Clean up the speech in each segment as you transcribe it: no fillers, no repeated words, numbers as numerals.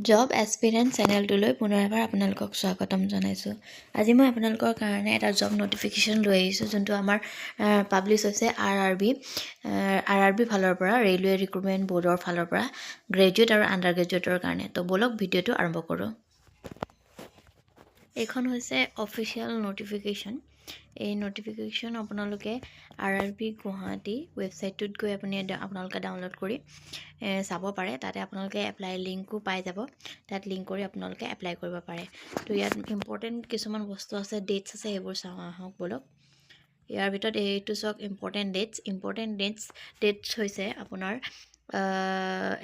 Job এস্পিৰেণ্ট চেনেলটোলৈ পুনৰবাৰ আপোনালোকক স্বাগতম জনাইছোঁ। আজি মই আপোনালোকৰ কাৰণে এটা জব নটিফিকেশ্যন লৈ আহিছোঁ, যোনটো আমাৰ পাব্লিছ হৈছে আৰ আৰ বি ফালৰ পৰা, ৰেলৱে ৰিক্ৰুটমেণ্ট বৰ্ডৰ ফালৰ পৰা, গ্ৰেজুৱেট আৰু আণ্ডাৰ গ্ৰেজুৱেটৰ কাৰণে। তো ব'লক ভিডিঅ'টো আৰম্ভ কৰোঁ। এইখন হৈছে অফিচিয়েল নটিফিকেশ্যন। এই নটিফিকেশ্যন আপোনালোকে আৰ.আৰ.বি. গুৱাহাটী ৱেবছাইটটোত গৈ আপোনালোকে ডাউনলোড কৰি চাব পাৰে। তাতে আপোনালোকে এপ্লাই লিংকো পাই যাব। তাত লিংক কৰি আপোনালোকে এপ্লাই কৰিব পাৰে। তো ইয়াত ইম্পৰ্টেণ্ট কিছুমান বস্তু আছে, ডেটছ আছে, সেইবোৰ চাওঁ আহক ব'লক। ইয়াৰ ভিতৰত এইটো চাওক, ইম্পৰ্টেণ্ট ডেটছ হৈছে আপোনাৰ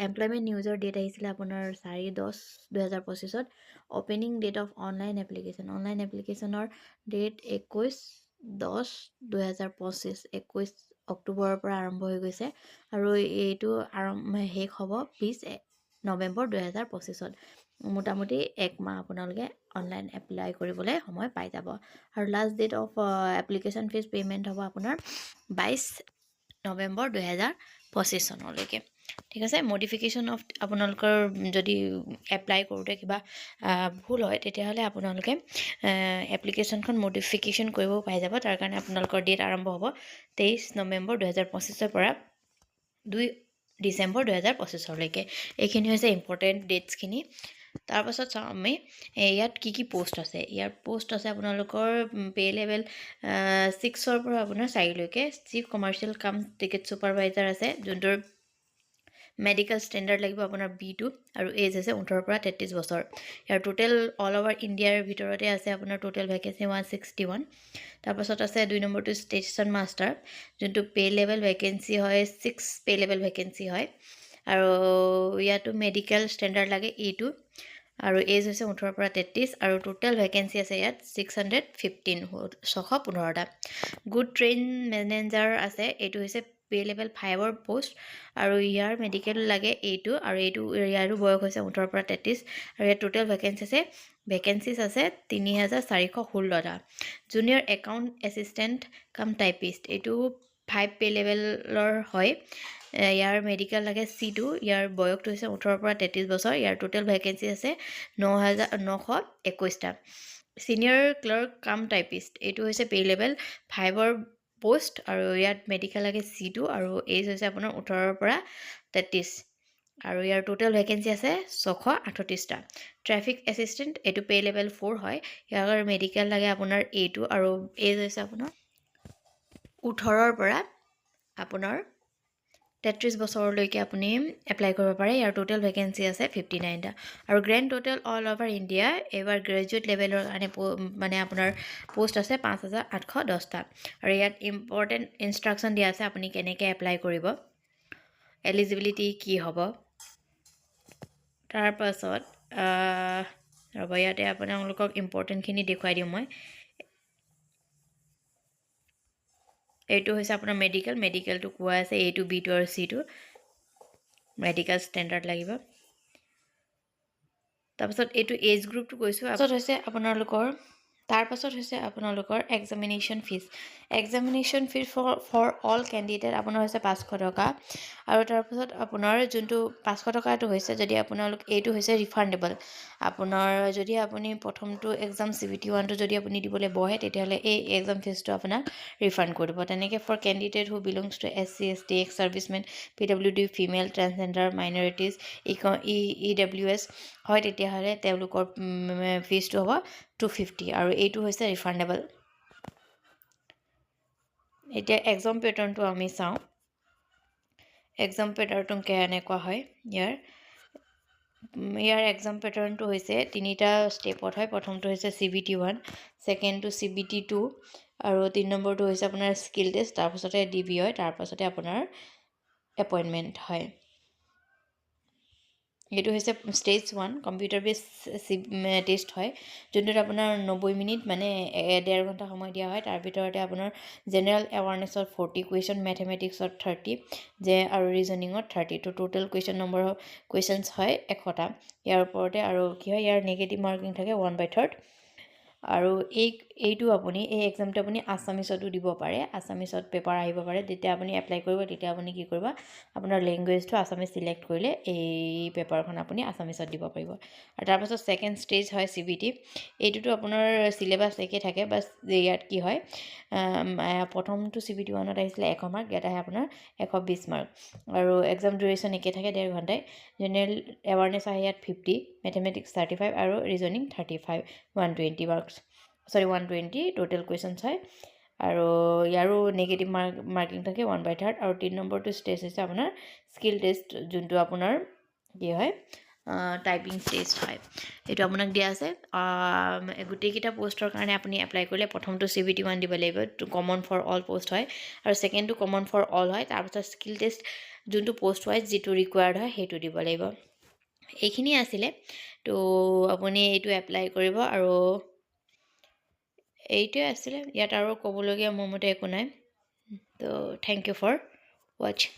এমপ্লয়মেণ্ট নিউজৰ ডেট আহিছিলে আপোনাৰ 4/10/2025। অপেনিং ডেট অফ অনলাইন এপ্লিকেশ্যনৰ ডেট 21/10/2025। 21 অক্টোবৰৰ পৰা আৰম্ভ হৈ গৈছে আৰু এইটো শেষ হ'ব 20 নৱেম্বৰ 2025। মোটামুটি এক মাহ আপোনালোকে অনলাইন এপ্লাই কৰিবলৈ সময় পাই যাব। আৰু last date of application fees payment হ'ব আপোনাৰ 22 নৱেম্বৰ 2025 চনলৈকে। ঠিক আছে। মডিফিকেশ্যন অফ আপোনালোকৰ যদি এপ্লাই কৰোঁতে কিবা ভুল হয়, তেতিয়াহ'লে আপোনালোকে এপ্লিকেশ্যনখন মডিফিকেশ্যন কৰিব পাই যাব। তাৰ কাৰণে আপোনালোকৰ ডেট আৰম্ভ হ'ব 23 নৱেম্বৰ 2025 পৰা 2 ডিচেম্বৰ 2025লৈকে। এইখিনি হৈছে ইম্পৰ্টেণ্ট ডেটছখিনি। তাৰপাছত চাওঁ আমি ইয়াত কি পোষ্ট আছে। ইয়াৰ পোষ্ট আছে আপোনালোকৰ পে' লেভেল 6ৰ পৰা আপোনাৰ 4লৈকে। চিফ কমাৰ্চিয়েল কাম টিকেট ছুপাৰভাইজাৰ আছে, যোনটোৰ মেডিকেল ষ্টেণ্ডাৰ্ড লাগিব আপোনাৰ B2 আৰু এজ হৈছে 18 পৰা 33 বছৰ। ইয়াৰ টোটেল অল অভাৰ ইণ্ডিয়াৰ ভিতৰতে আছে আপোনাৰ টোটেল ভেকেঞ্চি 161। তাৰপাছত আছে 2 নম্বৰটো ষ্টেচন মাষ্টাৰ, যোনটো পে' লেভেল ভেকেঞ্চি হয় 6 পে' লেভেল ভেকেঞ্চি হয়। আৰু ইয়াতো মেডিকেল ষ্টেণ্ডাৰ্ড লাগে A2 আৰু এজ হৈছে 18 পৰা 33 আৰু টোটেল ভেকেঞ্চি আছে ইয়াত 615টা। গুড ট্ৰেইন মেনেজাৰ আছে, এইটো হৈছে পে' লেভেল 5ৰ পষ্ট আৰু ইয়াৰ মেডিকেল লাগে A2 আৰু ইয়াৰো বয়স হৈছে 18 পৰা 33 আৰু ইয়াত টোটেল ভেকেঞ্চিছ আছে 3416টা। জুনিয়ৰ একাউণ্ট এছিষ্টেণ্ট কাম টাইপিষ্ট, এইটো 5 পে' লেভেলৰ হয়। ইয়াৰ মেডিকেল লাগে C2, ইয়াৰ বয়সটো হৈছে 18 পৰা 33 বছৰ। ইয়াৰ টোটেল ভেকেঞ্চি আছে 9921টা। ছিনিয়ৰ ক্লাৰ্ক কাম টাইপিষ্ট, এইটো হৈছে পে' লেভেল 5ৰ পোষ্ট আৰু ইয়াত মেডিকেল লাগে C2 আৰু এজ হৈছে আপোনাৰ 18 পৰা 33 আৰু ইয়াৰ টোটেল ভেকেঞ্চি আছে 638টা। ট্ৰেফিক এছিষ্টেণ্ট, এইটো পে' লেভেল 4 হয়। ইয়াৰ মেডিকেল লাগে আপোনাৰ A2 আৰু এজ হৈছে আপোনাৰ 18 পৰা আপোনাৰ 33 বছৰলৈকে আপুনি এপ্লাই কৰিব পাৰে। ইয়াৰ টোটেল ভেকেঞ্চি আছে 59টা আৰু grand total all over India এইবাৰ গ্ৰেজুৱেট লেভেলৰ কাৰণে মানে আপোনাৰ পোষ্ট আছে 5810টা আৰু ইয়াত ইম্পৰ্টেণ্ট ইনষ্ট্ৰাকশ্যন দিয়া আছে আপুনি কেনেকৈ এপ্লাই কৰিব, এলিজিবিলিটি কি হ'ব। তাৰপাছত ৰ'ব, ইয়াতে আপোনালোকক ইম্পৰ্টেণ্টখিনি দেখুৱাই দিওঁ মই। এইটো হৈছে আপোনাৰ মেডিকেলটো কোৱা আছে A2 B2 আৰু C2 মেডিকেল ষ্টেণ্ডাৰ্ড লাগিব। তাৰপাছত এইটো এজ গ্ৰুপটো কৈছোঁ। তাৰপাছত হৈছে আপোনালোকৰ examination fees for all candidate আপোনাৰ হৈছে 500 টকা আৰু তাৰপাছত আপোনাৰ যোনটো 500 টকাটো হৈছে, যদি আপোনালোক এইটো হৈছে ৰিফাণ্ডেবল। আপোনাৰ যদি আপুনি প্ৰথমটো এক্সাম CBT 1টো যদি আপুনি দিবলৈ বহে, তেতিয়াহ'লে এই এক্সাম ফিজটো আপোনাক ৰিফাণ্ড কৰিব। তেনেকৈ for candidate who belongs to SC ST ex servicemen PWD female transgender minorities EWS হয়, তেতিয়াহ'লে তেওঁলোকৰ ফিজটো হ'ব 250 আৰু এইটো হৈছে ৰিফাণ্ডেবল। এতিয়া এক্সাম পেটাৰ্ণটো আমি চাওঁ। এক্সাম পেটাৰ্ণটো কেনেকুৱা হয়। ইয়াৰ এক্সাম পেটাৰ্ণটো হৈছে 3টা ষ্টেপত হয়। প্ৰথমটো হৈছে CBT 1, ছেকেণ্ডটো CBT 2 আৰু 3 নম্বৰটো হৈছে আপোনাৰ স্কিল টেষ্ট, তাৰপাছতে DB হয়, তাৰপাছতে আপোনাৰ এপইণ্টমেণ্ট হয়। এইটো হৈছে ষ্টেজ 1 কম্পিউটাৰ বেছ টেষ্ট হয়, যোনটোত আপোনাৰ 90 মিনিট মানে 1.5 ঘণ্টা সময় দিয়া হয়। তাৰ ভিতৰতে আপোনাৰ জেনেৰেল এৱাৰনেছত 40 কুৱেশ্যন, মেথমেটিক্সত 30 আৰু ৰিজনিঙত 30। তো টোটেল কুৱেশ্যনছ হয় 100টা। ইয়াৰ ওপৰতে আৰু কি হয়, ইয়াৰ নিগেটিভ মাৰ্কিং থাকে 1/3 আৰু এইটো আপুনি এই এক্সামটো আপুনি আছামিছতো দিব পাৰে, আছামিছত পেপাৰ আহিব পাৰে। যেতিয়া আপুনি এপ্লাই কৰিব তেতিয়া আপুনি কি কৰিব, আপোনাৰ লেংগুৱেজটো আছামিছ চিলেক্ট কৰিলে এই পেপাৰখন আপুনি আছামিছত দিব পাৰিব। আৰু তাৰপাছত ছেকেণ্ড ষ্টেজ হয় CBT। এইটোতো আপোনাৰ চিলেবাছ একে থাকে, বাছ ইয়াত কি হয়, প্ৰথমটো CBT 1ত আহিছিলে 100 মাৰ্ক, ইয়াত আহে আপোনাৰ 120 মাৰ্ক। আৰু এক্সাম ডিউৰেশ্যন একে থাকে 1.5 ঘণ্টাই। জেনেৰেল এৱাৰনেছ আহে ইয়াত 50, মেথমেটিক্স 35 আৰু ৰিজনিং 35, 120 মাৰ্কছ, 120 টোটেল কুৱেশ্যনছ হয়। আৰু ইয়াৰো নিগেটিভ মাৰ্কিং থাকে 1/3। আৰু 3 নম্বৰটো ষ্টেজ হৈছে আপোনাৰ স্কিল টেষ্ট, যোনটো আপোনাৰ কি হয়, টাইপিং টেষ্ট হয়। এইটো আপোনাক দিয়া আছে। গোটেইকেইটা পষ্টৰ কাৰণে আপুনি এপ্লাই কৰিলে প্ৰথমটো CBT 1 দিব লাগিব, কমন ফৰ অল পষ্ট হয়। আৰু ছেকেণ্ডটো কমন ফৰ অল হয়। তাৰপাছত স্কিল টেষ্ট, যোনটো পষ্ট ৱাইজ যিটো ৰিকুৱাৰ্ড হয় সেইটো দিব লাগিব। এইখিনিয়ে আছিলে। তো আপুনি এইটো এপ্লাই কৰিব। আৰু এইটোৱে আছিলে, ইয়াত আৰু ক'বলগীয়া মোৰ মতে একো নাই। তো থেংক ইউ ফৰ ৱাচিং।